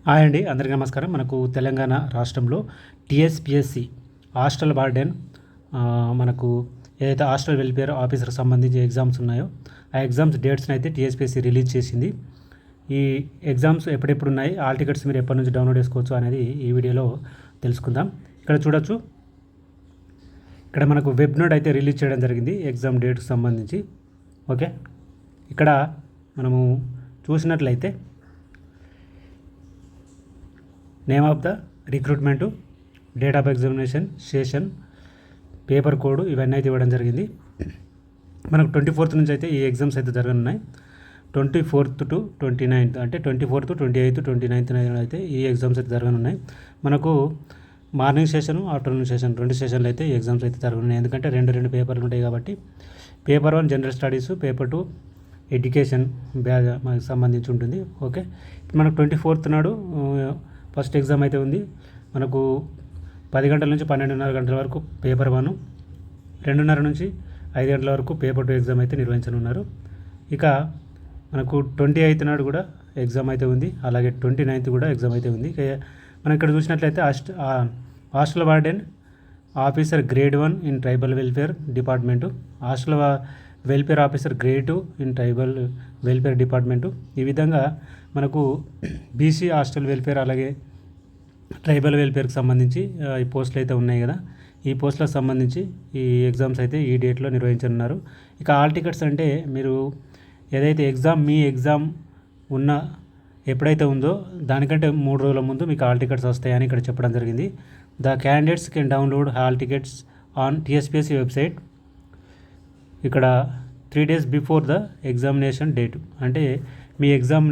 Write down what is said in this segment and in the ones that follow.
Hi అండి, అందరికీ నమస్కారం. మనకు తెలంగాణ రాష్ట్రంలో టీఎస్పీఎస్సీ హాస్టల్ వార్డెన్ మనకు ఏదైతే హాస్టల్ వెల్ఫేర్ ఆఫీసర్కి సంబంధించి ఎగ్జామ్స్ ఉన్నాయో ఆ ఎగ్జామ్స్ డేట్స్ని అయితే టీఎస్పీఎస్సీ రిలీజ్ చేసింది. ఈ ఎగ్జామ్స్ ఎప్పుడెప్పుడు ఉన్నాయి, ఆల్ టికెట్స్ మీరు ఎప్పటి నుంచి డౌన్లోడ్ చేసుకోవచ్చు అనేది ఈ వీడియోలో తెలుసుకుందాం. ఇక్కడ చూడొచ్చు, ఇక్కడ మనకు వెబ్ నోట్ అయితే రిలీజ్ చేయడం జరిగింది ఎగ్జామ్ డేట్కి సంబంధించి. ఓకే, ఇక్కడ మనము చూసినట్లయితే name of the recruitment, date of examination, session, paper code ఇవన్నీ అయితే ఇవ్వడం జరిగింది. మనకు 24th నుంచి అయితే ఈ ఎగ్జామ్స్ అయితే జరగనున్నాయి. 24th to 29th అంటే 24th, 28th, 29th అయితే ఈ ఎగ్జామ్స్ అయితే జరగనున్నాయి. మనకు మార్నింగ్ సెషన్, ఆఫ్టర్నూన్ సెషన్ 2 సెషన్లు అయితే ఈ ఎగ్జామ్స్ అయితే జరగనున్నాయి. ఎందుకంటే రెండు పేపర్లు ఉంటాయి కాబట్టి. Paper 1 general studies, paper 2 education bag మనకు సంబంధించి ఉంటుంది. ఓకే, మనకు 24th నాడు ఫస్ట్ ఎగ్జామ్ అయితే ఉంది. మనకు 10 గంటల నుంచి 12:30 గంటల వరకు పేపర్ 1, 2:30 నుంచి 5 గంటల వరకు పేపర్ 2 ఎగ్జామ్ అయితే నిర్వహించనున్నారు. ఇక మనకు 28th నాడు కూడా ఎగ్జామ్ అయితే ఉంది, అలాగే 29th కూడా ఎగ్జామ్ అయితే ఉంది. మనం ఇక్కడ చూసినట్లయితే hostel warden officer grade 1 in tribal welfare department, hostel welfare officer grade 2 in tribal welfare department. ఈ విధంగా మనకు బీసీ హాస్టల్ వెల్ఫేర్ అలాగే ట్రైబల్ వెల్ఫేర్కి సంబంధించి ఈ పోస్టులు అయితే ఉన్నాయి కదా, ఈ పోస్టులకు సంబంధించి ఈ ఎగ్జామ్స్ అయితే ఈ డేట్లో నిర్వహించనున్నారు. ఇక ఆల్ టికెట్స్ అంటే మీరు ఏదైతే మీ ఎగ్జామ్ ఉన్న ఎప్పుడైతే ఉందో దానికంటే 3 రోజుల ముందు మీకు ఆల్ టికెట్స్ వస్తాయని ఇక్కడ చెప్పడం జరిగింది. The candidates can download all tickets on TSPSC website. ఇక్కడ 3 days before the examination date, అంటే మీ ఎగ్జామ్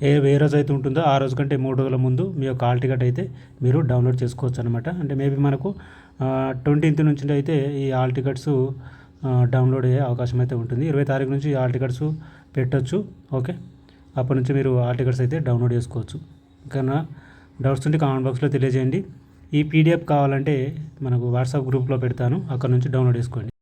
ఏ రోజు అయితే ఉంటుందో ఆ రోజు కంటే 3 రోజుల ముందు మీ యొక్క ఆల్ టికెట్ అయితే మీరు డౌన్లోడ్ చేసుకోవచ్చు అనమాట. అంటే మేబీ మనకు 20th నుంచి అయితే ఈ ఆల్ టికెట్స్ డౌన్లోడ్ అయ్యే అవకాశం అయితే ఉంటుంది. 20 తారీఖు నుంచి ఆల్ టికెట్స్ పెట్టొచ్చు. ఓకే, అప్పటి నుంచి మీరు ఆల్ టికెట్స్ అయితే డౌన్లోడ్ చేసుకోవచ్చు. ఇంకా డౌట్స్ ఉంటే కామెంట్ బాక్స్లో తెలియజేయండి. ఈ పీడిఎఫ్ కావాలంటే మనకు వాట్సాప్ గ్రూప్లో పెడతాను, అక్కడ నుంచి డౌన్లోడ్ చేసుకోండి.